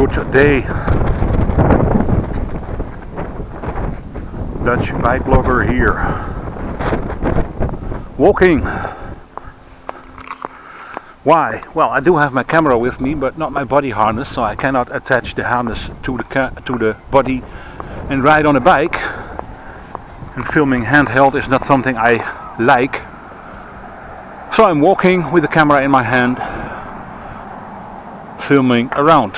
good day. Dutch bike blogger here. Walking. Why? Well, I do have my camera with me, but not my body harness, so I cannot attach the harness to the body and ride on a bike. And filming handheld is not something I like. So I'm walking with the camera in my hand, filming around.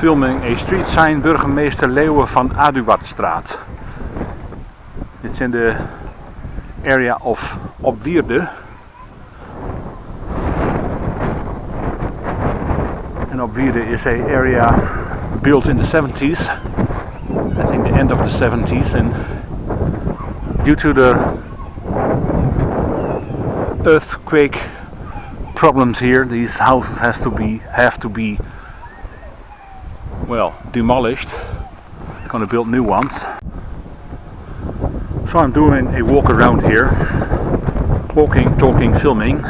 Filming a street sign burgemeester Leeuwen van Aduardstraat. It's in the area of Opwierde. And Opwierde is an area built in the 70s, I think the end of the 70s, and due to the earthquake problems here, these houses have to be well, demolished. They're gonna build new ones. So I'm doing a walk around here. Walking, talking, filming.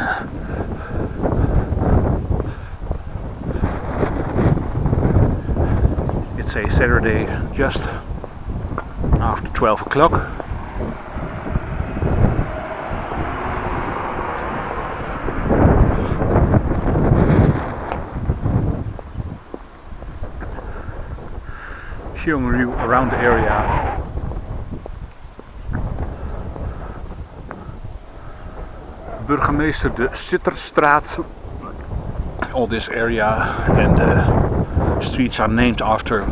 It's a Saturday just after 12 o'clock. Showing you around the area. Burgemeester de Sitterstraat. All this area and the streets are named after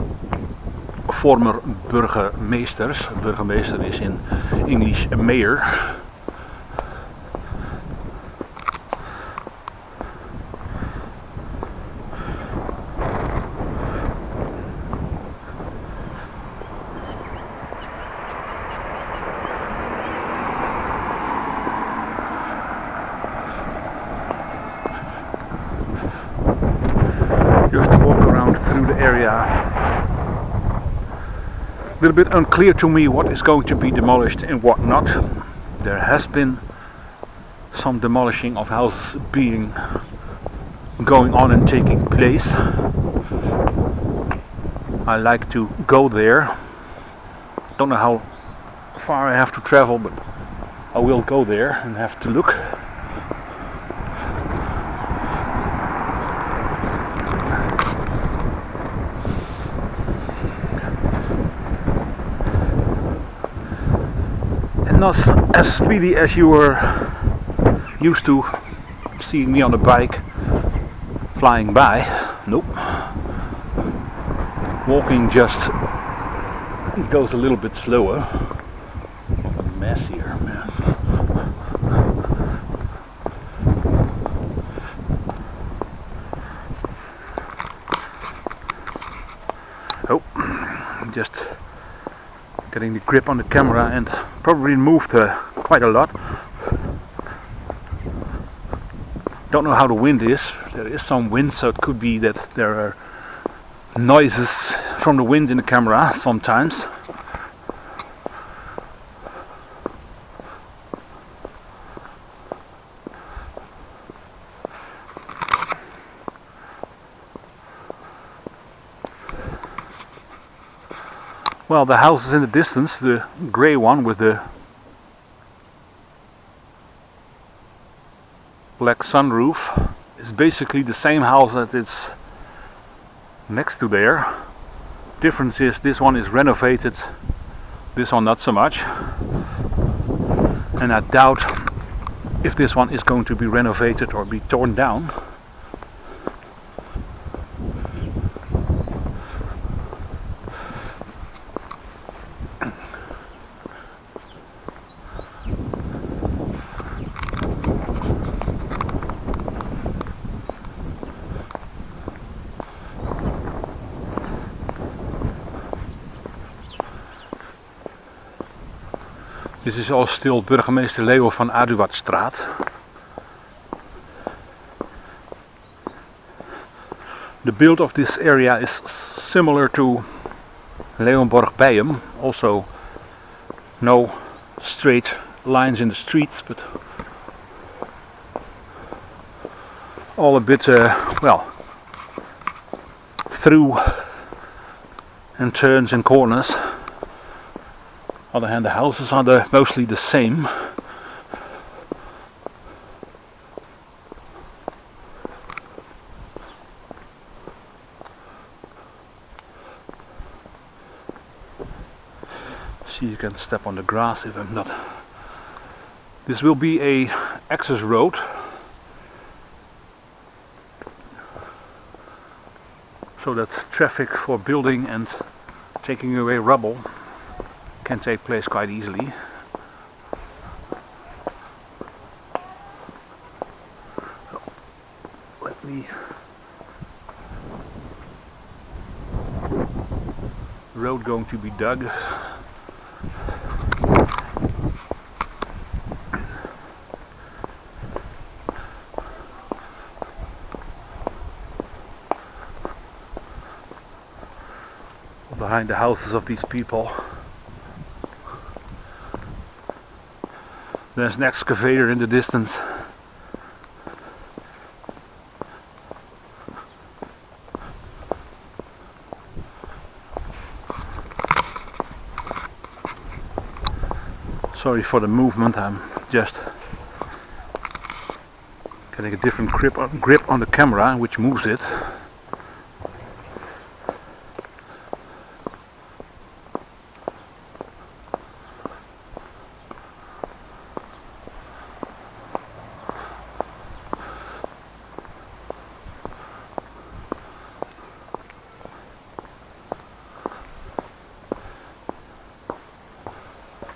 former burgemeesters. Burgemeester is in English a mayor. Just to walk around through the area. A little bit unclear to me what is going to be demolished and what not. There has been some demolishing of houses going on and taking place. I like to go there. Don't know how far I have to travel, but I will go there and have to look. Not as speedy as you were used to seeing me on a bike flying by. Nope. Walking just goes a little bit slower. What a mess here, man. Oh, just getting the grip on the camera and probably moved quite a lot. Don't know how the wind is. There is some wind, so it could be that there are noises from the wind in the camera sometimes. Well, the house is in the distance, the grey one with the black sunroof is basically the same house that it's next to there. Difference is this one is renovated, this one not so much. And I doubt if this one is going to be renovated or be torn down. Dit is al still burgemeester Leeuwen van Aduardstraat. The build of this area is similar to Leonborg bij hem. Also no straight lines in the streets, but all a bit well, through and turns and corners. On the other hand, the houses are mostly the same. See, you can step on the grass if I'm not. This will be a access road. So that traffic for building and taking away rubble can take place quite easily. So, let me. Road going to be dug. Behind the houses of these people. There's an excavator in the distance. Sorry for the movement, I'm just getting a different grip on the camera, which moves it.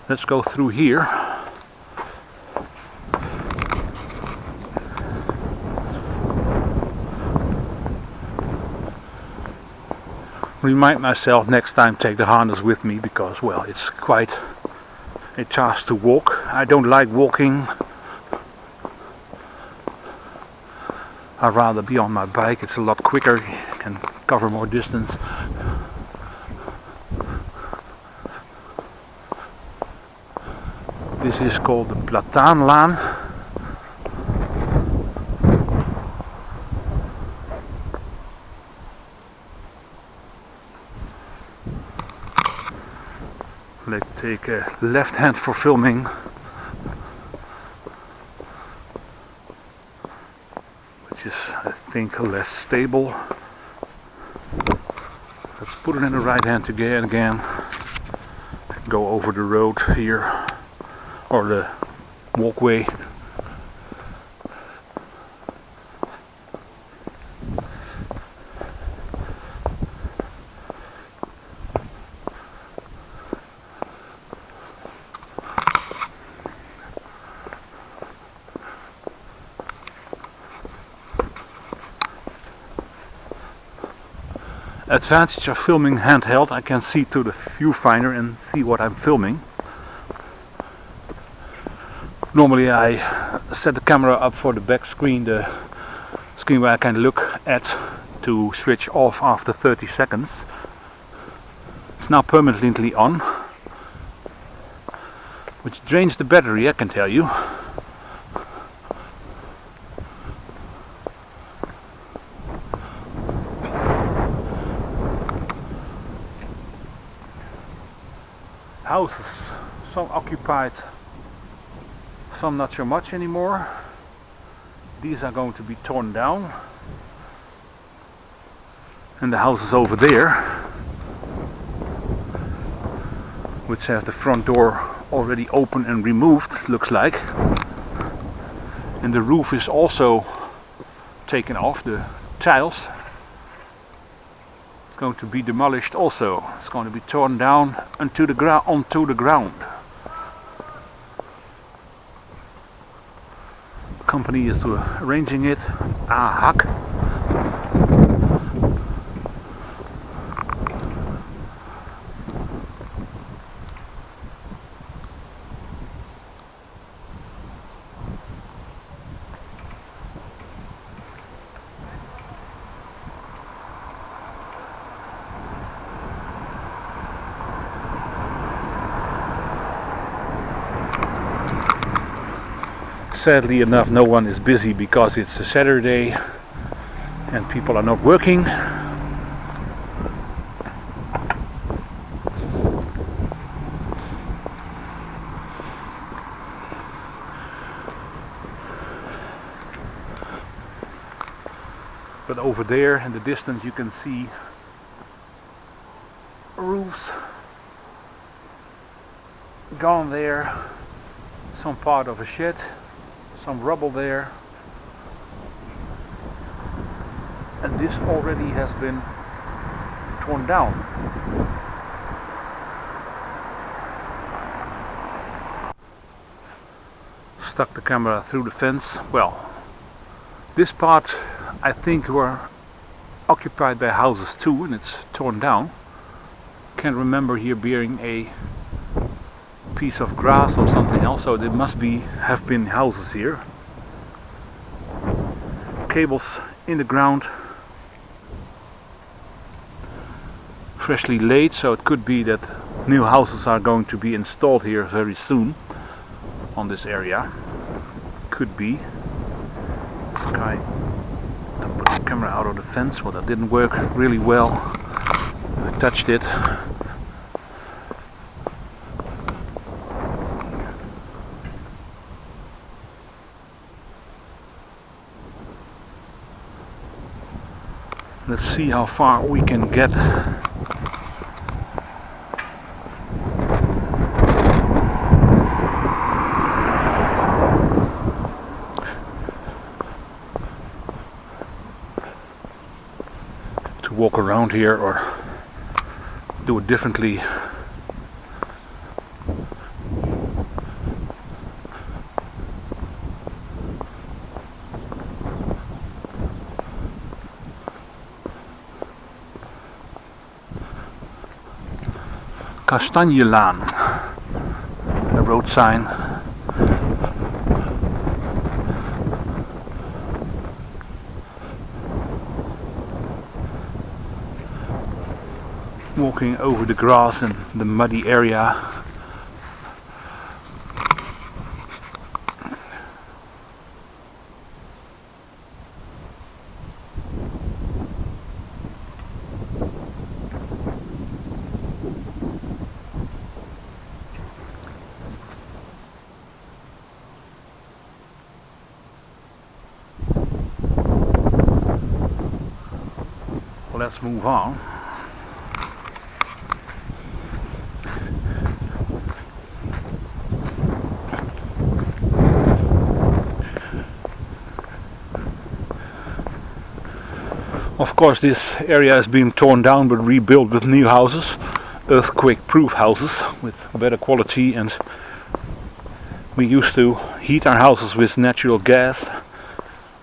Let's go through here. Remind myself next time take the harness with me because, well, it's quite a task to walk. I don't like walking. I'd rather be on my bike, it's a lot quicker, can cover more distance. This is called the Plataanlaan. Let's take a left hand for filming. Which is, I think, less stable. Let's put it in the right hand again. Go over the road here. Or the walkway. Advantage of filming handheld, I can see to the viewfinder and see what I'm filming. Normally I set the camera up for the back screen, the screen where I can look at to switch off after 30 seconds. It's now permanently on, which drains the battery, I can tell you. Houses, some occupied, some not so much anymore. These are going to be torn down. And the houses over there, which has the front door already open and removed, looks like. And the roof is also taken off, the tiles. It's going to be demolished also. It's going to be torn down onto the ground. Company is arranging it. Hak. sadly enough no one is busy because it's a Saturday and people are not working. But over there in the distance you can see roofs gone there, some part of a shed, some rubble there, and this already has been torn down. Stuck the camera through the fence. Well, this part I think were occupied by houses too, and it's torn down. Can't remember here being a piece of grass or something else, so there must have been houses here. Cables in the ground, freshly laid, so it could be that new houses are going to be installed here very soon on this area. Could be. Okay. Put the camera out of the fence. Well, that didn't work really well. I touched it. Let's see how far we can get. To walk around here or do it differently. Kastanjelaan, a road sign. Walking over the grass in the muddy area. Let's move on. Of course this area is being torn down but rebuilt with new houses, earthquake-proof houses with better quality, and we used to heat our houses with natural gas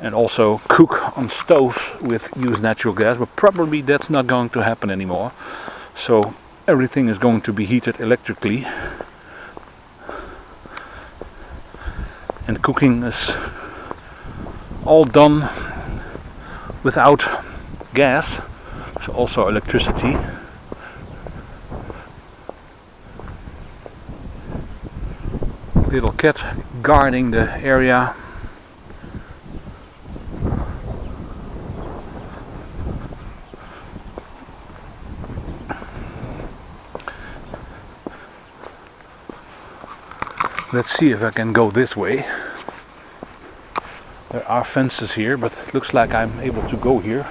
and also cook on stoves with used natural gas, but probably that's not going to happen anymore. So everything is going to be heated electrically, and cooking is all done without gas, so also electricity. Little cat guarding the area. Let's see if I can go this way. There are fences here, but it looks like I'm able to go here.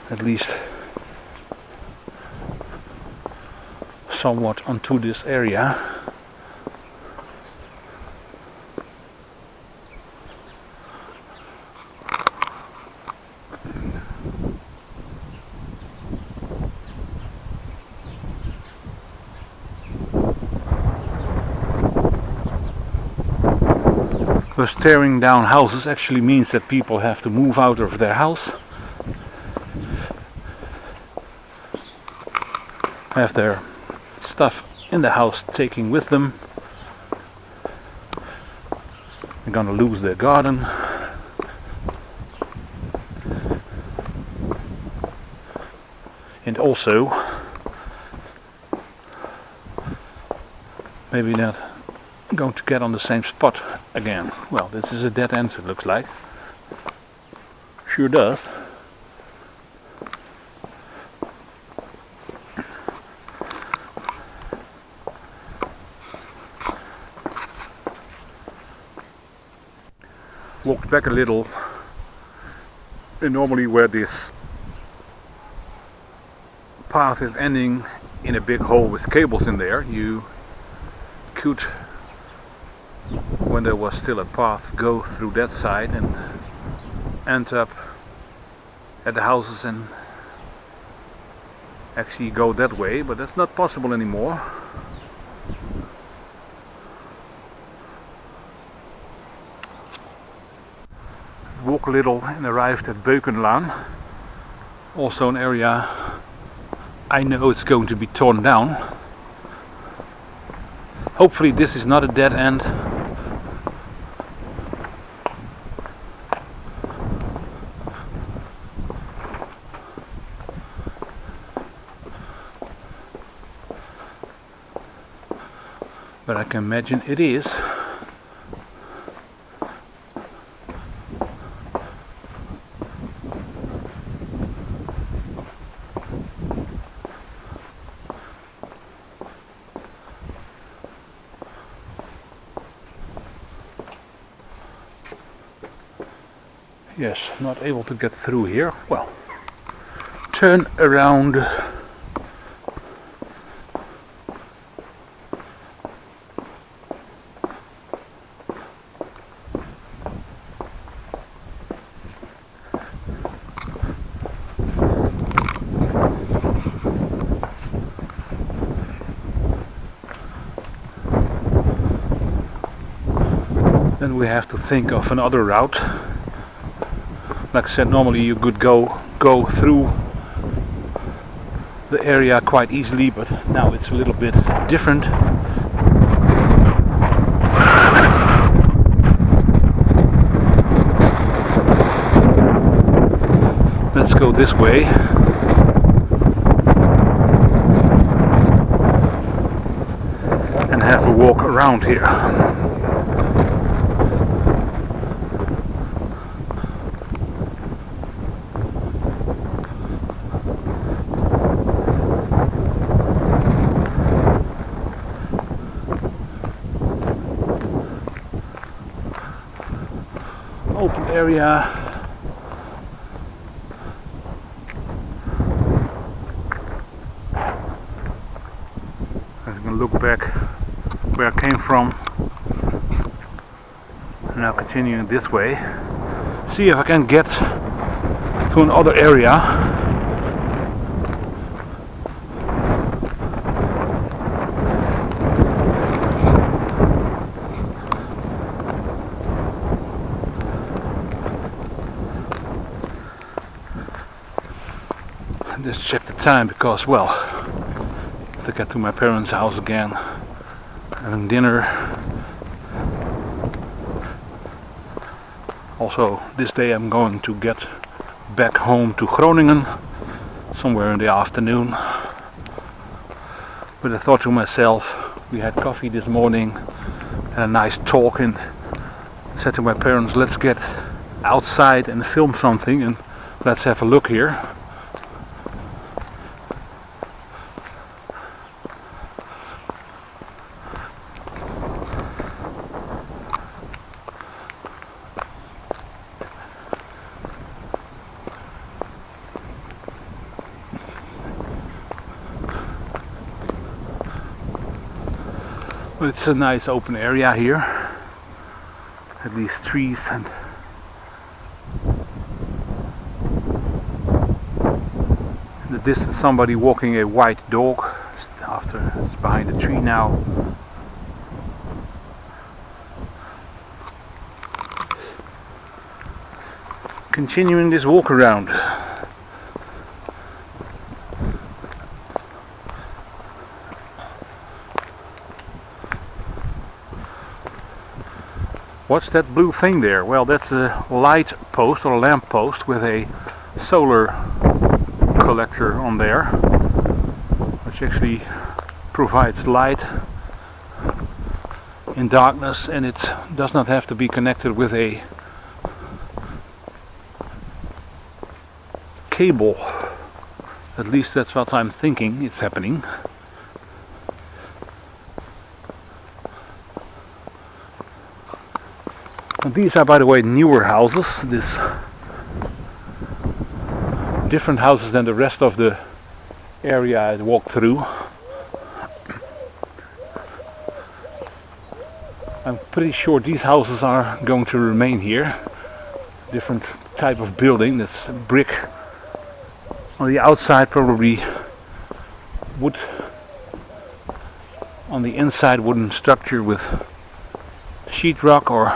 At least somewhat onto this area. Because tearing down houses actually means that people have to move out of their house, have their stuff in the house taking with them. They're gonna lose their garden. And also maybe not going to get on the same spot again. Well, this is a dead end, it looks like. Sure does. Walked back a little, and normally where this path is ending in a big hole with cables in there, you could, when there was still a path, go through that side and end up at the houses and actually go that way, but that's not possible anymore. Walk a little and arrived at Beukenlaan, also an area I know it's going to be torn down. Hopefully this is not a dead end. But I can imagine it is. Yes, not able to get through here. Well, turn around. Then we have to think of another route. Like I said, normally you could go through the area quite easily, but now it's a little bit different. Let's go this way. And have a walk around here. Open area. I'm gonna look back where I came from. Now continuing this way. See if I can get to another area. Just check the time because, well, I have to get to my parents' house again, having dinner. Also, this day I'm going to get back home to Groningen somewhere in the afternoon. But I thought to myself, we had coffee this morning and a nice talk, and I said to my parents, let's get outside and film something and let's have a look here. But it's a nice open area here. At least trees and in the distance somebody walking a white dog. After it's behind the tree now. Continuing this walk around. What's that blue thing there? Well, that's a light post or a lamp post with a solar collector on there, which actually provides light in darkness, and it does not have to be connected with a cable. At least that's what I'm thinking it's happening. And these are, by the way, newer houses. This different houses than the rest of the area I walked through. I'm pretty sure these houses are going to remain here. Different type of building. That's brick on the outside, probably wood on the inside, wooden structure with sheetrock, or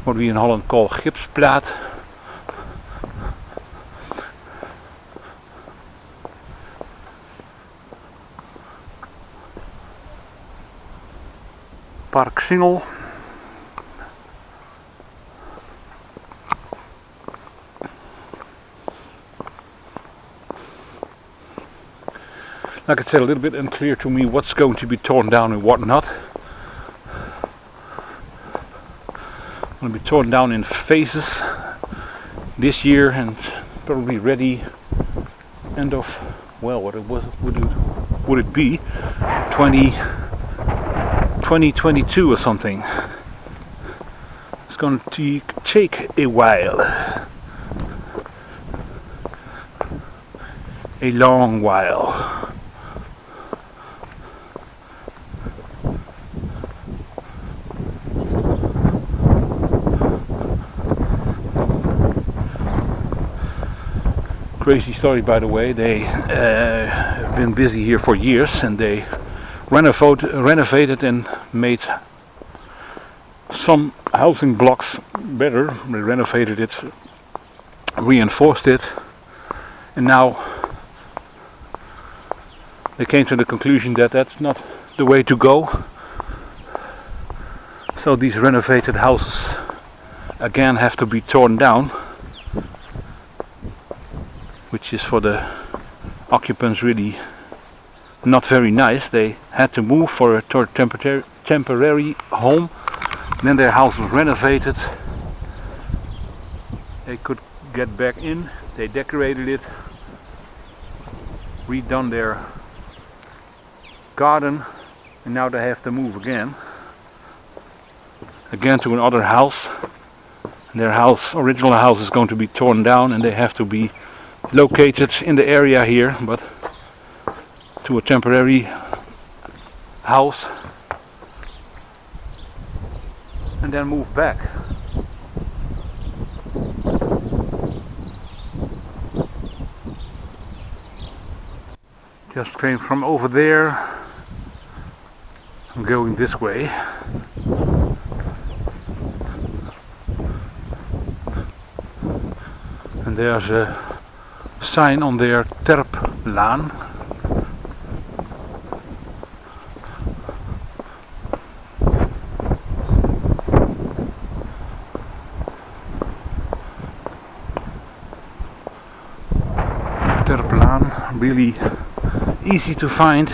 what we in Holland call gipsplaat. Park Singel. Like I said, a little bit unclear to me what's going to be torn down and what not. Going to be torn down in phases this year and probably ready end of, well, what it was, would it be 2022 or something. It's going to take a while, a long while. Crazy story, by the way. They have been busy here for years, and they renovated and made some housing blocks better. They renovated it, reinforced it, and now they came to the conclusion that that's not the way to go. So these renovated houses again have to be torn down, which is for the occupants really not very nice. They had to move for a temporary home. Then their house was renovated. They could get back in. They decorated it, redone their garden, and now they have to move again to another house. Their original house is going to be torn down, and they have to be located in the area here, but to a temporary house, and then move back. Just came from over there. I'm going this way. And there's a sign on their Terplaan. Terplaan, really easy to find.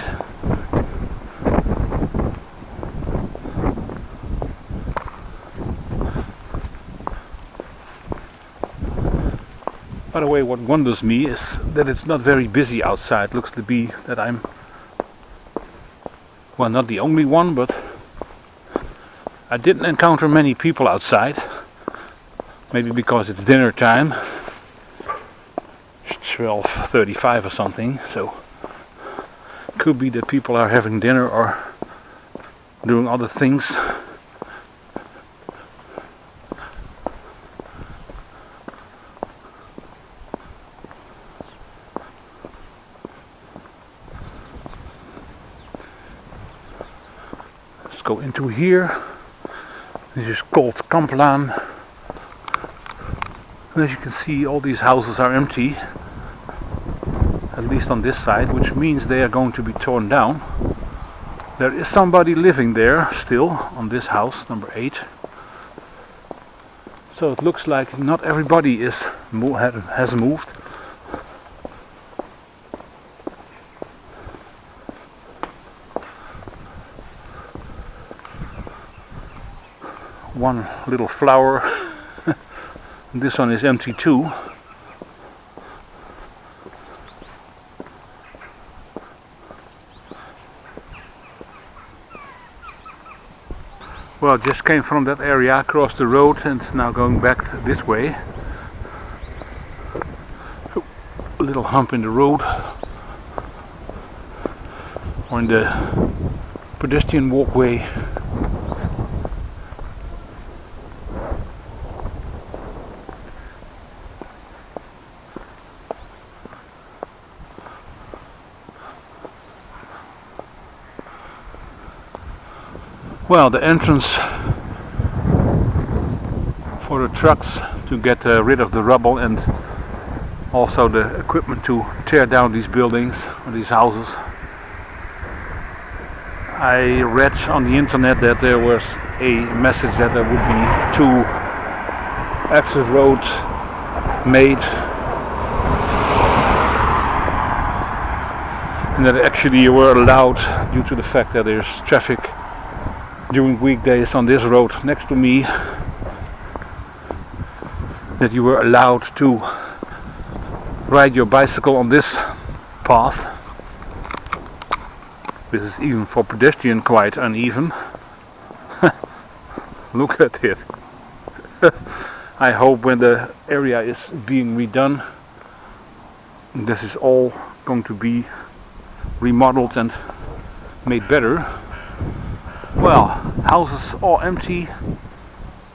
By the way, what wonders me is that it's not very busy outside. Looks to be that I'm, well, not the only one, but I didn't encounter many people outside. Maybe because it's dinner time. 12:35 or something, so could be that people are having dinner or doing other things. Let's go into here. This is called Kamplaan. As you can see, all these houses are empty, at least on this side, which means they are going to be torn down. There is somebody living there still on this house, number 8. So it looks like not everybody has moved. one little flower. This one is empty too. Well, just came from that area, across the road, and now going back this way. A little hump in the road, or in the pedestrian walkway. Well, the entrance for the trucks to get rid of the rubble, and also the equipment to tear down these buildings or these houses. I read on the internet that there was a message that there would be 2 access roads made, and that actually you were allowed, due to the fact that there's traffic during weekdays on this road next to me, that you were allowed to ride your bicycle on this path. This is even for pedestrian quite uneven. Look at it. I hope when the area is being redone, this is all going to be remodeled and made better. Well, houses all empty.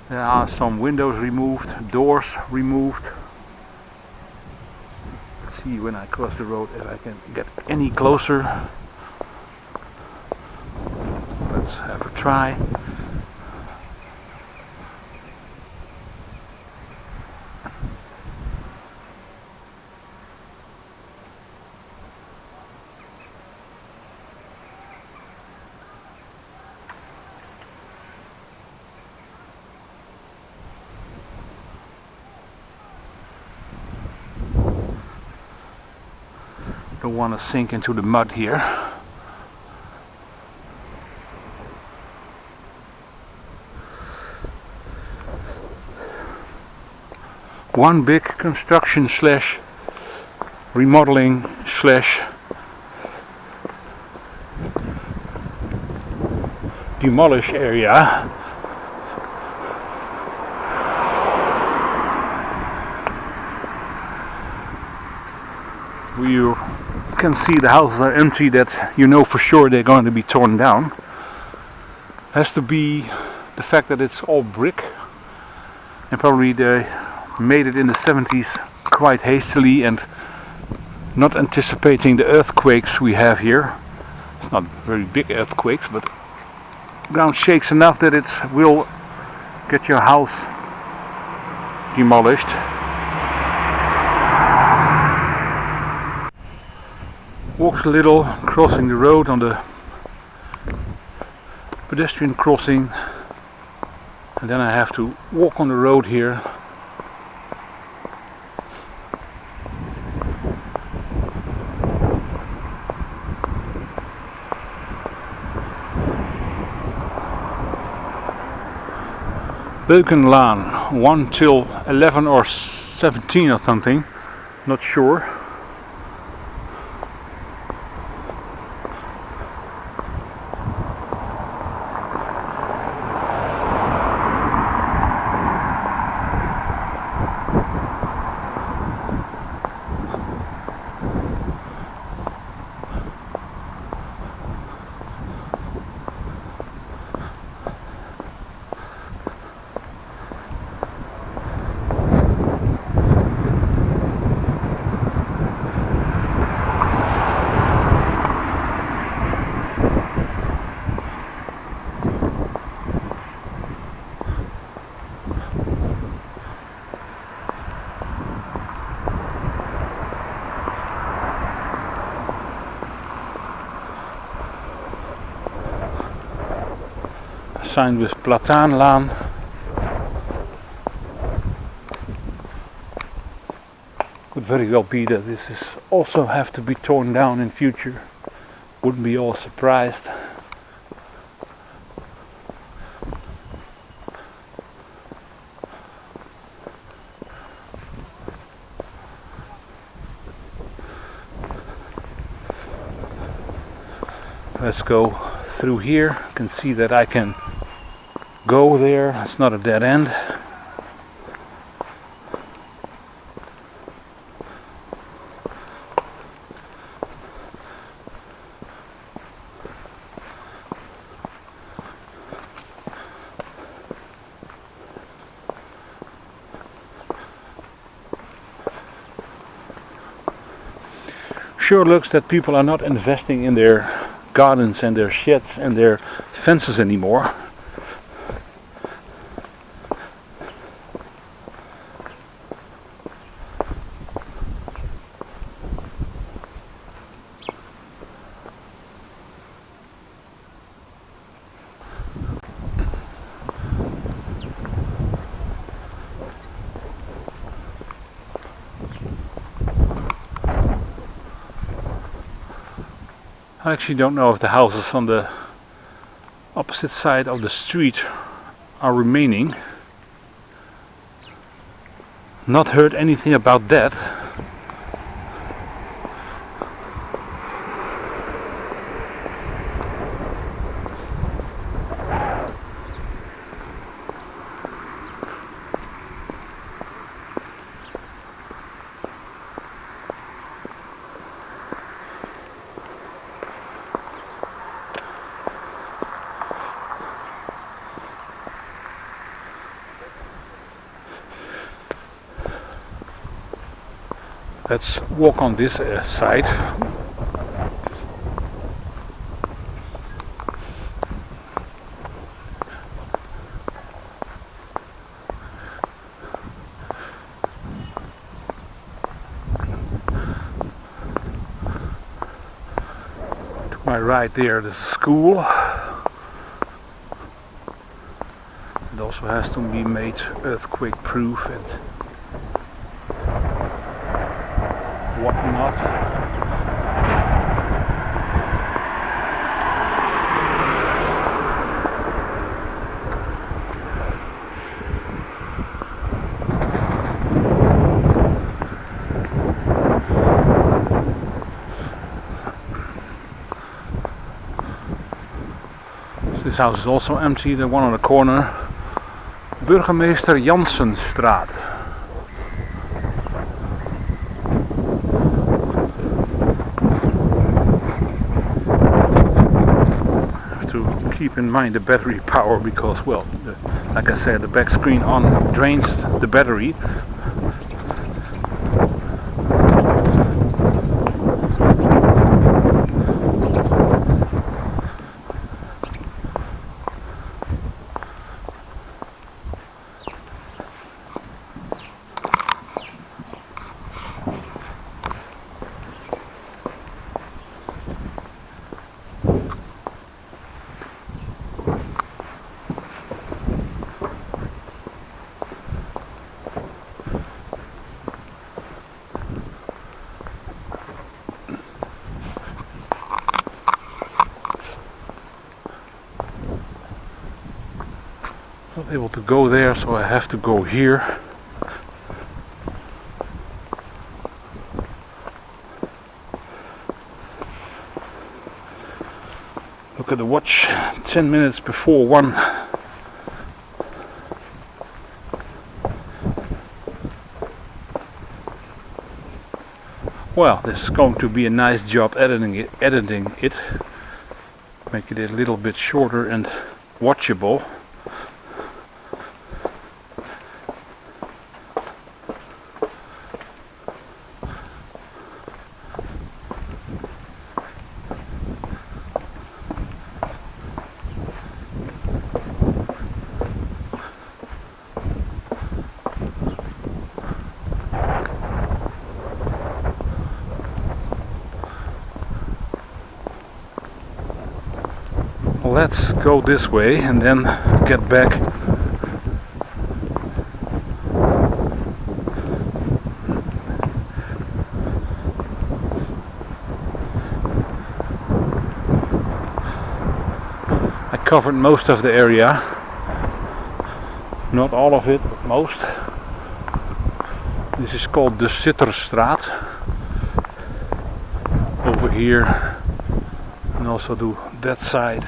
There are some windows removed, doors removed. Let's see when I cross the road if I can get any closer. Let's have a try. Don't want to sink into the mud here. One big construction slash remodeling slash demolish area. You can see the houses are empty, that you know for sure they're going to be torn down. Has to be the fact that it's all brick, and probably they made it in the 70s quite hastily and not anticipating the earthquakes we have here. It's not very big earthquakes, but ground shakes enough that it will get your house demolished. Walked a little, crossing the road on the pedestrian crossing, and then I have to walk on the road here. Beukenlaan, 1 till 11 or 17 or something, not sure. Sign with Plataanlaan. Could very well be that this is also have to be torn down in future. Wouldn't be all surprised. Let's go through here. You can see that I can go there. It's not a dead end. Sure looks that people are not investing in their gardens and their sheds and their fences anymore. I actually don't know if the houses on the opposite side of the street are remaining. Not heard anything about that. Let's walk on this side. To my right there, there's a school. It also has to be made earthquake proof and whatnot. This house is also empty, the one on the corner. Burgemeester Jansenstraat. Keep in mind the battery power because, well, like I said, the back screen on drains the battery. Not able to go there, so I have to go here. Look at the watch, 10 minutes before 1. Well, this is going to be a nice job editing it, make it a little bit shorter and watchable. Let's go this way and then get back. I covered most of the area, not all of it, but most. This is called the Straat over here, and also that side.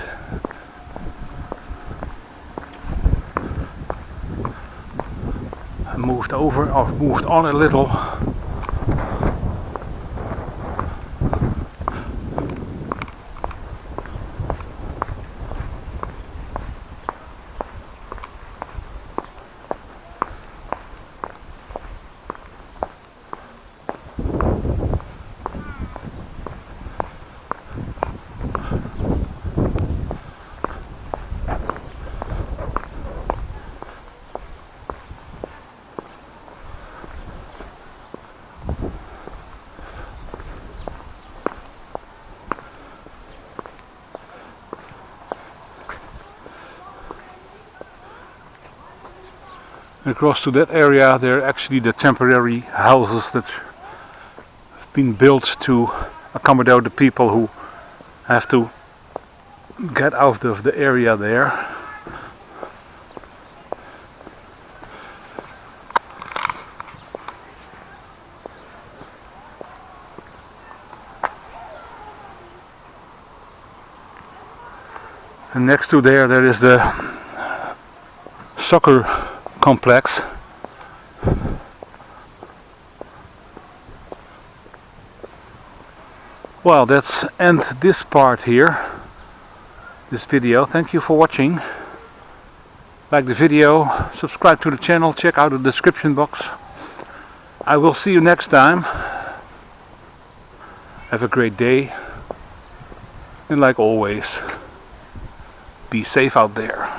I moved over, or moved on a little. Across to that area there are actually the temporary houses that have been built to accommodate the people who have to get out of the area there. And next to there is the soccer complex. Well, that's end this part here, this video. Thank you for watching. Like the video, subscribe to the channel, check out the description box. I will see you next time. Have a great day, and like always, be safe out there.